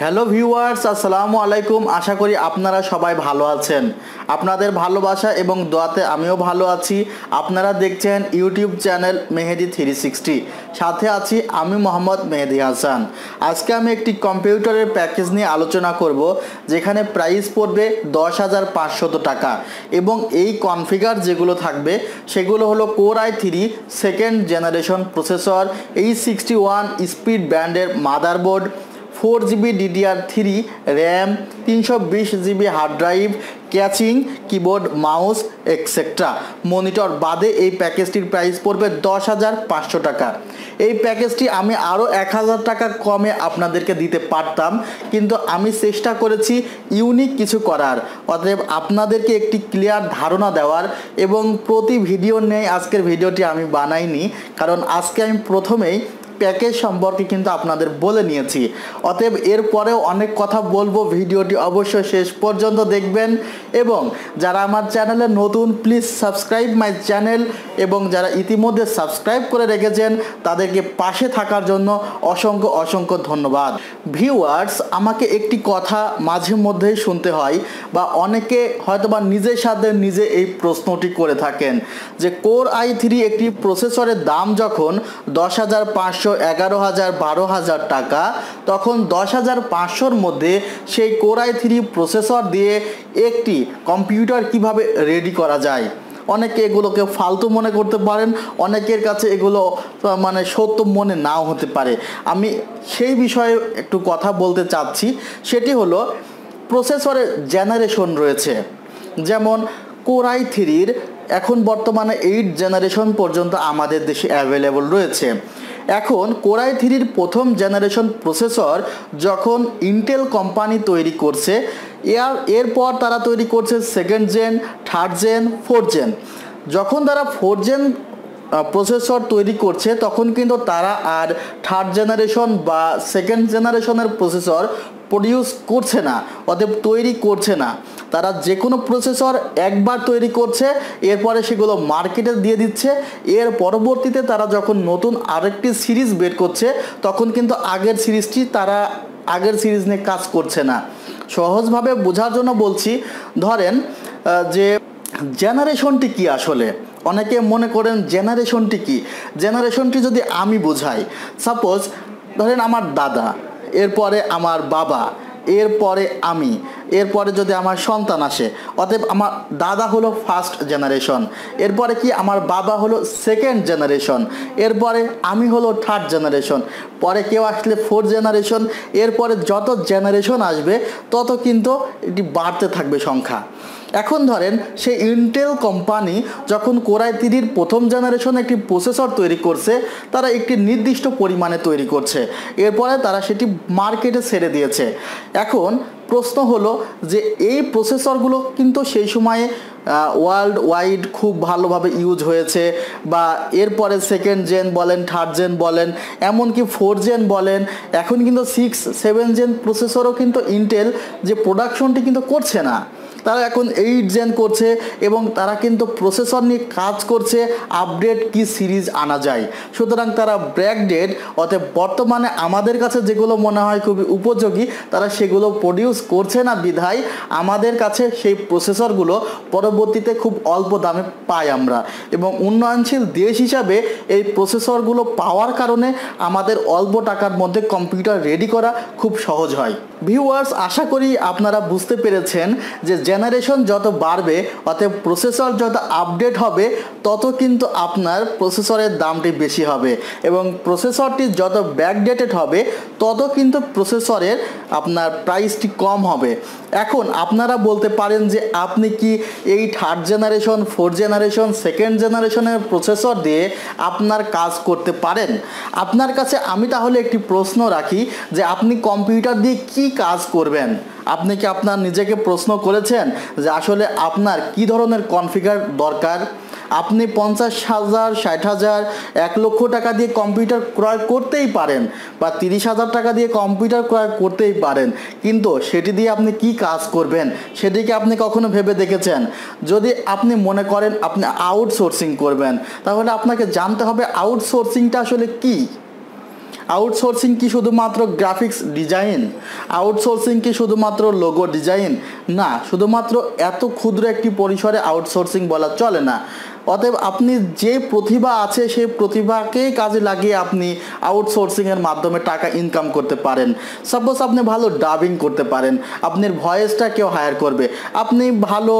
Hello viewers, আসসালামু আলাইকুম। আশা করি আপনারা সবাই ভালো আছেন। আপনাদের ভালোবাসা এবং দোয়াতে আমিও ভালো আছি। আপনারা দেখছেন ইউটিউব চ্যানেল মেহেদি 360, সাথে আছি আমি মোহাম্মদ মেহেদি হাসান। আজকে আমি একটি কম্পিউটারের প্যাকেজ নিয়ে আলোচনা করব, যেখানে প্রাইস পড়বে 10,500 টাকা এবং এই কনফিগার যেগুলো থাকবে সেগুলো হলো core i3 second generation processor, H61 speed ব্যান্ডের motherboard, 4 GB DDR3 RAM, 320 GB hard drive, caching, keyboard, mouse etcetera. Monitor বাদে এই প্যাকেজটির প্রাইস পড়বে 10,500 টাকা। এই প্যাকেজটি আমি আরও 1,000 টাকা কমে আপনাদেরকে দিতে পারতাম, কিন্তু আমি চেষ্টা করেছি ইউনিক কিছু করার, অতএব আপনাদেরকে একটি ক্লিয়ার ধারণা দেওয়ার। এবং প্রতি ভিডিও নেই আজকের ভিডিওটি আমি বানাইনি, কারণ আজকে আমি প্রথমেই প্যাকেজ সম্পর্কে কিন্তু আপনাদের বলে নিয়েছি। অতএব এরপরেও অনেক কথা বলবো, ভিডিওটি অবশ্যই শেষ পর্যন্ত দেখবেন। এবং যারা আমার চ্যানেলে নতুন, প্লিজ সাবস্ক্রাইব মাই চ্যানেল, এবং যারা ইতিমধ্যে সাবস্ক্রাইব করে রেখেছেন তাদেরকে পাশে থাকার জন্য অসংখ্য অসংখ্য ধন্যবাদ। ভিউয়ার্স, আমাকে একটি কথা মাঝে মধ্যেই শুনতে হয়, বা অনেকে হয়তোবা নিজের সাথে নিজে এই প্রশ্নটি করে থাকেন যে কোর i3 একটি প্রসেসরের দাম যখন 10,500, 11,000, 12,000 টাকা, তখন 10,500-র মধ্যে সেই কোর i3 প্রসেসর দিয়ে একটি কম্পিউটার কিভাবে রেডি করা যায়। অনেকে এগুলোকে ফালতু মনে করতে পারেন, অনেকের কাছে এগুলো মানে সত্য মনে নাও হতে পারে। আমি সেই বিষয়ে একটু কথা বলতে চাচ্ছি। সেটি হলো, প্রসেসরের জেনারেশন রয়েছে, যেমন কোর i3-র এখন বর্তমানে 8 জেনারেশন পর্যন্ত আমাদের দেশে অ্যাভেলেবল রয়েছে। এখন কোর i3-র প্রথম জেনারেশন প্রসেসর যখন ইন্টেল কোম্পানি তৈরি করছে, এরপর তারা তৈরি করছে second gen, third gen, fourth gen. যখন তারা ফোর্থ জেন প্রসেসর তৈরি করছে, তখন কিন্তু তারা আর থার্ড জেনারেশন বা সেকেন্ড জেনারেশনের প্রসেসর প্রডিউস করছে না, অতএব তৈরি করছে না। তারা যে কোনো প্রসেসর একবার তৈরি করছে, এরপরে সেগুলো মার্কেটে দিয়ে দিচ্ছে। এর পরবর্তীতে তারা যখন নতুন আরেকটি সিরিজ বের করছে, তখন কিন্তু আগের সিরিজ নিয়ে কাজ করছে না। সহজভাবে বোঝার জন্য বলছি, ধরেন যে জেনারেশনটি কি আসলে। অনেকে মনে করেন জেনারেশনটি কি। জেনারেশনটি যদি আমি বোঝাই, সাপোজ ধরেন আমার দাদা, এরপরে আমার বাবা, এরপরে আমি, এরপরে যদি আমার সন্তান আসে, অতএব আমার দাদা হলো ফার্স্ট জেনারেশন, এরপরে কি আমার বাবা হলো সেকেন্ড জেনারেশন, এরপরে আমি হলো থার্ড জেনারেশন, পরে কেউ আসলে ফোর্থ জেনারেশন। এরপরে যত জেনারেশন আসবে তত কিন্তু এটি বাড়তে থাকবে সংখ্যা। এখন ধরেন সেই ইন্টেল কোম্পানি যখন কোর i3-র প্রথম জেনারেশন একটি প্রসেসর তৈরি করছে, তারা একটি নির্দিষ্ট পরিমাণে তৈরি করছে, এরপরে তারা সেটি মার্কেটে ছেড়ে দিয়েছে। এখন প্রশ্ন হলো যে এই প্রসেসরগুলো কিন্তু সেই সময়ে ওয়ার্ল্ড ওয়াইড খুব ভালোভাবে ইউজ হয়েছে, বা এরপরে সেকেন্ড জেন বলেন, থার্ড জেন বলেন, এমনকি ফোর্থ জেন বলেন। এখন কিন্তু 6, 7 জেন প্রসেসরও কিন্তু ইন্টেল যে প্রোডাকশনটি কিন্তু করছে না, তারা এখন 8 জেন করছে, এবং তারা কিন্তু প্রসেসর নিয়ে কাজ করছে আপডেট কি সিরিজ আনা যায়। সুতরাং তারা ব্র্যাকডেড, অতএব বর্তমানে আমাদের কাছে যেগুলো মনে হয় খুবই উপযোগী, তারা সেগুলো প্রডিউস করছে না বিধায় আমাদের কাছে সেই প্রসেসরগুলো পরবর্তীতে খুব অল্প দামে পাই আমরা। এবং উন্নয়নশীল দেশ হিসাবে এই প্রসেসরগুলো পাওয়ার কারণে আমাদের অল্প টাকার মধ্যে কম্পিউটার রেডি করা খুব সহজ হয়। ভিউয়ার্স, আশা করি আপনারা বুঝতে পেরেছেন যে জেনারেশন যত বাড়বে, অতএব প্রসেসর যত আপডেট হবে, তত কিন্তু আপনার প্রসেসরের দামটি বেশি হবে, এবং প্রসেসরটি যত ব্যাকডেটেড হবে তত কিন্তু প্রসেসরের আপনার প্রাইসটি কম হবে। এখন আপনারা বলতে পারেন যে আপনি কি এই third generation, fourth generation, second জেনারেশনের প্রসেসর দিয়ে আপনার কাজ করতে পারেন? আপনার কাছে আমি তাহলে একটি প্রশ্ন রাখি যে আপনি কম্পিউটার দিয়ে কি কাজ করবেন? আপনি কি আপনার নিজেকে প্রশ্ন করেছেন যে আসলে আপনার কি ধরনের কনফিগার দরকার? আপনি 50,000, 60,000, 1 লক্ষ টাকা দিয়ে কম্পিউটার ক্রয় করতেই পারেন, বা 30,000 টাকা দিয়ে কম্পিউটার ক্রয় করতেই পারেন, কিন্তু সেটি দিয়ে আপনি কি কাজ করবেন সেটিকে আপনি কখনো ভেবে দেখেছেন? যদি আপনি মনে করেন আপনি আউটসোর্সিং করবেন, তাহলে আপনাকে জানতে হবে আউটসোর্সিংটা আসলে কি। আউটসোর্সিং কি শুধুমাত্র গ্রাফিক্স ডিজাইন? আউটসোর্সিং কি শুধুমাত্র লোগো ডিজাইন? না, শুধুমাত্র এত ক্ষুদ্র একটি পরিসরে আউটসোর্সিং বলা চলে না। অতএব আপনি যে প্রতিভা আছে সেই প্রতিভাকেই কাজে লাগিয়ে আপনি আউটসোর্সিংয়ের মাধ্যমে টাকা ইনকাম করতে পারেন। সাপোজ আপনি ভালো ডাবিং করতে পারেন, আপনার ভয়েসটা কেউ হায়ার করবে। আপনি ভালো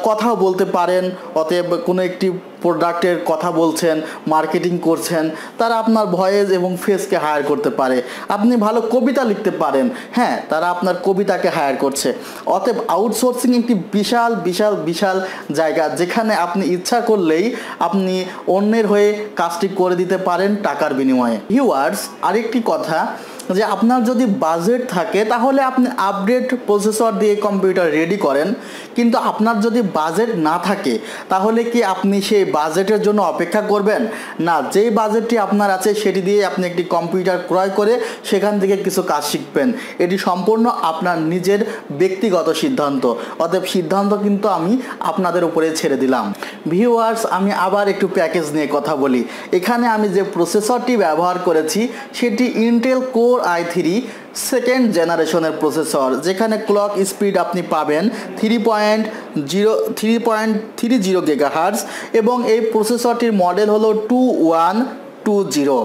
কথাও বলতে পারেন, অতএব কোনো একটি প্রোডাক্টের কথা বলছেন, মার্কেটিং করছেন, তারা আপনার ভয়েস এবং ফেসকে হায়ার করতে পারে। আপনি ভালো কবিতা লিখতে পারেন, হ্যাঁ, তারা আপনার কবিতাকে হায়ার করছে। অতএব আউটসোর্সিং একটি বিশাল বিশাল বিশাল জায়গা, যেখানে আপনি ইচ্ছা করলেই আপনি অন্যের হয়ে কাজটি করে দিতে পারেন টাকার বিনিময়ে। ভিউয়ার্স, আরেকটি কথা, যে আপনার যদি বাজেট থাকে তাহলে আপনি আপডেট প্রসেসর দিয়ে কম্পিউটার রেডি করেন, কিন্তু আপনার যদি বাজেট না থাকে তাহলে কি আপনি সেই বাজেটের জন্য অপেক্ষা করবেন? না, যেই বাজেটটি আপনার আছে সেটি দিয়ে আপনি একটি কম্পিউটার ক্রয় করে সেখান থেকে কিছু কাজ শিখবেন। এটি সম্পূর্ণ আপনার নিজের ব্যক্তিগত সিদ্ধান্ত। অতএব সিদ্ধান্ত কিন্তু আমি আপনাদের উপরে ছেড়ে দিলাম। ভিউয়ার্স, আমি আবার একটু প্যাকেজ নিয়ে কথা বলি। এখানে আমি যে প্রসেসরটি ব্যবহার করেছি সেটি ইন্টেল কোর i3 সেকেন্ড জেনারেশনের প্রসেসর, যেখানে ক্লক স্পিড আপনি পাবেন 3.30 গিগাহার্টজ এবং এই প্রসেসরটির মডেল হলো 2120।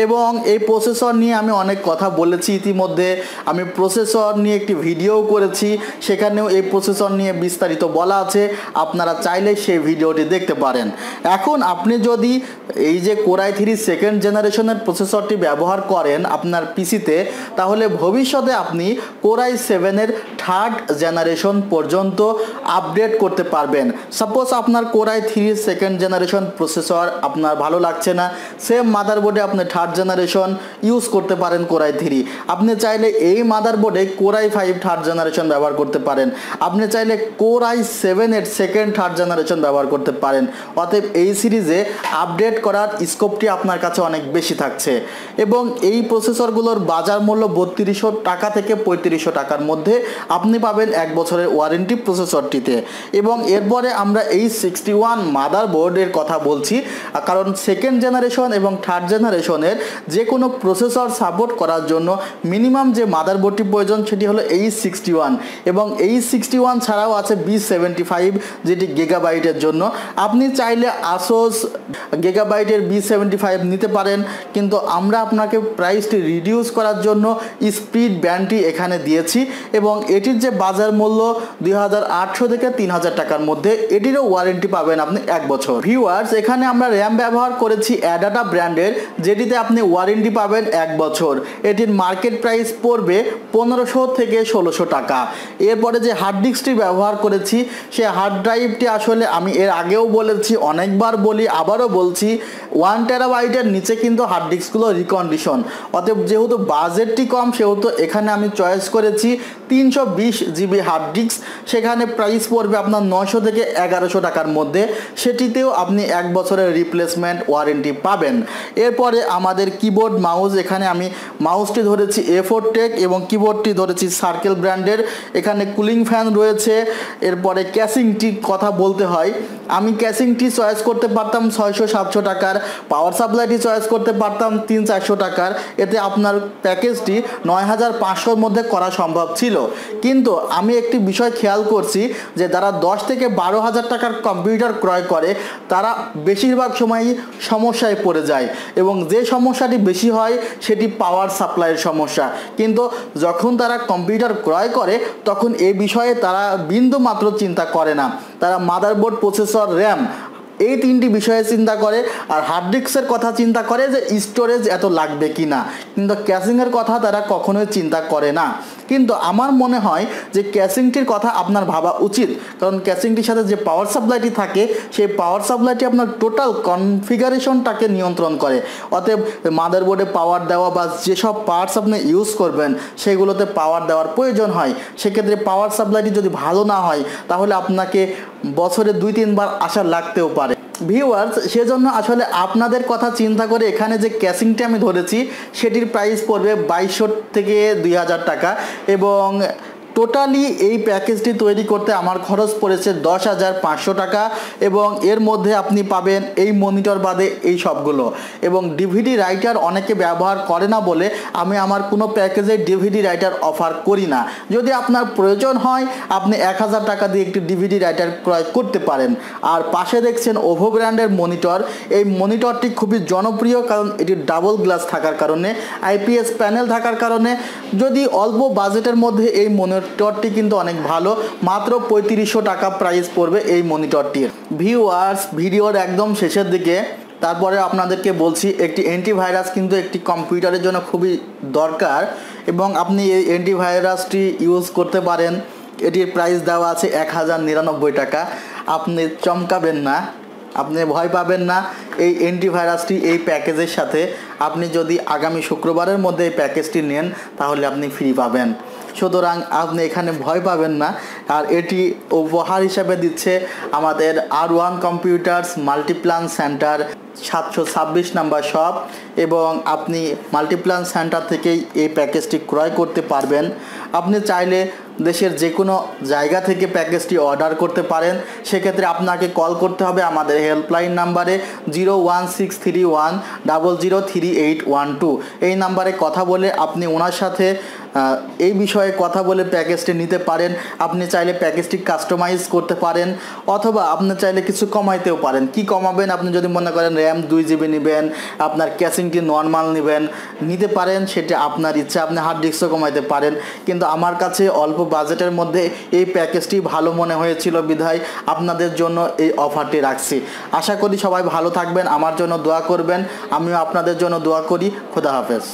এবং এই প্রসেসর নিয়ে আমি অনেক কথা বলেছি ইতিমধ্যে। আমি প্রসেসর নিয়ে একটি ভিডিও করেছি, সেখানেও এই প্রসেসর নিয়ে বিস্তারিত বলা আছে, আপনারা চাইলে সেই ভিডিওটি দেখতে পারেন। এখন আপনি যদি এই যে কোর i3 সেকেন্ড জেনারেশনের প্রসেসরটি ব্যবহার করেন আপনার পিসিতে, তাহলে ভবিষ্যতে আপনি কোর i7-এর থার্ড জেনারেশন পর্যন্ত আপডেট করতে পারবেন। সাপোজ আপনার core i3 second generation processor আপনার ভালো লাগছে না, সেম মাদারবোর্ডে আপনি থার্ড জেনারেশন ইউজ করতে পারেন কোর i3। আপনি চাইলে এই মাদারবোর্ডে কোর i5 থার্ড জেনারেশন ব্যবহার করতে পারেন, আপনি চাইলে কোর i7-এর সেকেন্ড থার্ড জেনারেশন ব্যবহার করতে পারেন। অতএব এই সিরিজে আপডেট করার স্কোপটি আপনার কাছে অনেক বেশি থাকছে। এবং এই প্রসেসরগুলোর বাজার মূল্য 3200 টাকা থেকে 3500 টাকার মধ্যে আপনি পাবেন 1 বছরের ওয়ারেন্টি প্রসেসরটিতে। এবং এরপরে আমরা এই 61 মাদারবোর্ডের কথা বলছি, কারণ সেকেন্ড জেনারেশন এবং থার্ড জেনারেশনের যে কোনো প্রসেসর সাপোর্ট করার জন্য মিনিমাম যে মাদারবোর্ডটি প্রয়োজন সেটি হলো H61, এবং H61 ছাড়াও আছে B75, যেটি গিগাবাইটের জন্য। আপনি চাইলে আসোস গিগাবাইটের B75 নিতে পারেন, কিন্তু আমরা আপনাকে প্রাইসটি রিডিউস করার জন্য স্পিড ব্যান্ডটি এখানে দিয়েছি এবং এটির যে বাজার মূল্য 2800 থেকে 3000 টাকার মধ্যে, এটিরও ওয়ারেন্টি পাবেন আপনি 1 বছর। ভিউয়ার্স, এখানে আমরা র্যাম ব্যবহার করেছি অ্যাডাটা ব্র্যান্ডের, যেটিতে আপনি ওয়ারেন্টি পাবেন 1 বছর। এটির মার্কেট প্রাইস পড়বে 1500 থেকে 1600 টাকা। এরপরে যে হার্ড ডিস্কটি ব্যবহার করেছি সে হার্ড ড্রাইভটি আসলে আমি এর আগেও বলেছি, অনেকবার বলি, আবারও বলছি, 1 টেরাবাইটের নিচে কিন্তু হার্ড ডিস্কগুলো রিকন্ডিশন। অতএব যেহেতু বাজেটটি কম সেহেতু এখানে আমি চয়েস করেছি 320 জিবি হার্ড ডিস্ক। সেখানে প্রাইস পড়বে আপনার 900 থেকে 1100 টাকার মধ্যে। সেটিতেও আপনি 1 বছরের রিপ্লেসমেন্ট ওয়ারেন্টি পাবেন। এরপরে আমাদের কিবোর্ড মাউস, এখানে আমি মাউসটি ধরেছি A4 টেক এবং কিবোর্ডটি ধরেছি সার্কেল ব্র্যান্ডের। এখানে কুলিং ফ্যান রয়েছে। এরপরে ক্যাসিংটির কথা বলতে হয়, আমি ক্যাসিংটি চয়েস করতে পারতাম 600-700 টাকার, পাওয়ার সাপ্লাইটি চয়েস করতে পারতাম 300-400 টাকার। এতে আপনার প্যাকেজটি 9500-র মধ্যে করা সম্ভব ছিল। কিন্তু আমি একটি বিষয় খেয়াল করছি যে যারা 10 থেকে 12,000 টাকার কম্পিউটার ক্রয় করে তারা বেশিরভাগ সময়ই সমস্যায় পড়ে যায়, এবং যে সমস্যাটি বেশি হয় সেটি পাওয়ার সাপ্লাইয়ের সমস্যা। কিন্তু যখন তারা কম্পিউটার ক্রয় করে তখন এই বিষয়ে তারা বিন্দু মাত্র চিন্তা করে না। তারা মাদারবোর্ড, প্রসেসর, র্যাম এই 3টি বিষয়ে চিন্তা করে, আর হার্ড ডিস্কের কথা চিন্তা করে যে স্টোরেজ এত লাগবে কি না, কিন্তু ক্যাসিংয়ের কথা তারা কখনোই চিন্তা করে না। কিন্তু আমার মনে হয় যে ক্যাসিংটির কথা আপনার ভাবা উচিত, কারণ ক্যাসিংটির সাথে যে পাওয়ার সাপ্লাইটি থাকে সেই পাওয়ার সাপ্লাইটি আপনার টোটাল কনফিগারেশনটাকে নিয়ন্ত্রণ করে। অতএব মাদারবোর্ডে পাওয়ার দেওয়া বা যেসব পার্টস আপনি ইউজ করবেন সেগুলোতে পাওয়ার দেওয়ার প্রয়োজন হয়। সেক্ষেত্রে পাওয়ার সাপ্লাইটি যদি ভালো না হয় তাহলে আপনাকে বছরে 2-3 বার আসা লাগতেও পারে। ভিউয়ার্স, সেজন্য আসলে আপনাদের কথা চিন্তা করে এখানে যে ক্যাসিংটি আমি ধরেছি সেটির প্রাইস পড়বে 2200 থেকে 2000 টাকা, এবং টোটালি এই প্যাকেজটি তৈরি করতে আমার খরচ পড়েছে 10,500 টাকা এবং এর মধ্যে আপনি পাবেন এই মনিটর বাদে এই সবগুলো এবং ডিভিডি রাইটার অনেকে ব্যবহার করে না বলে আমি আমার কোনো প্যাকেজে ডিভিডি রাইটার অফার করি না। যদি আপনার প্রয়োজন হয় আপনি 1,000 টাকা দিয়ে একটি ডিভিডি রাইটার ক্রয় করতে পারেন। আর পাশে দেখছেন ওভো ব্র্যান্ডের মনিটর। এই মনিটরটি খুবই জনপ্রিয় কারণ এটি ডাবল গ্লাস থাকার কারণে, আইপিএস প্যানেল থাকার কারণে। যদি অল্প বাজেটের মধ্যে এই মনিটরটি কিন্তু অনেক ভালো, মাত্র 3500 টাকা প্রাইস পড়বে এই মনিটরটির। ভিউয়ার্স, ভিডিওর একদম শেষের দিকে তারপরে আপনাদেরকে বলছি একটি অ্যান্টিভাইরাস কিন্তু একটি কম্পিউটারের জন্য খুবই দরকার এবং আপনি এই অ্যান্টিভাইরাসটি ইউজ করতে পারেন। এটির প্রাইস দেওয়া আছে 1099 টাকা। আপনি চমকাবেন না, আপনি ভয় পাবেন না। এই অ্যান্টিভাইরাসটি এই প্যাকেজের সাথে আপনি যদি আগামী শুক্রবারের মধ্যে এই প্যাকেজটি নেন তাহলে আপনি ফ্রি পাবেন। সুতরাং আপনি এখানে ভয় পাবেন না। আর এটি উপহার হিসাবে দিচ্ছে আমাদের R1 computers Multiplan centre 726 number shop এবং আপনি মাল্টিপ্লান সেন্টার থেকেই এই প্যাকেজটি ক্রয় করতে পারবেন। আপনি চাইলে দেশের যে কোনো জায়গা থেকে প্যাকেজটি অর্ডার করতে পারেন। সেক্ষেত্রে আপনাকে কল করতে হবে আমাদের হেল্পলাইন নাম্বারে 01631003812। এই নাম্বারে কথা বলে আপনি ওনার সাথে এই বিষয়ে কথা বলে প্যাকেজটি নিতে পারেন। আপনি চাইলে প্যাকেজটি কাস্টমাইজ করতে পারেন অথবা আপনি চাইলে কিছু কমাইতেও পারেন। কি কমাবেন? আপনি যদি মনে করেন র্যাম 2 GB নেবেন, আপনার ক্যাসিংটি নর্মাল নেবেন, নিতে পারেন, সেটা আপনার ইচ্ছা। আপনি হার্ড ডিস্কও কমাইতে পারেন। কিন্তু আমার কাছে অল্প বাজেটের মধ্যে এই প্যাকেজটি ভালো মনে হয়েছিল বিধায় আপনাদের জন্য এই অফারটি রাখছি। আশা করি সবাই ভালো থাকবেন, আমার জন্য দোয়া করবেন, আমিও আপনাদের জন্য দোয়া করি। খোদা হাফেজ।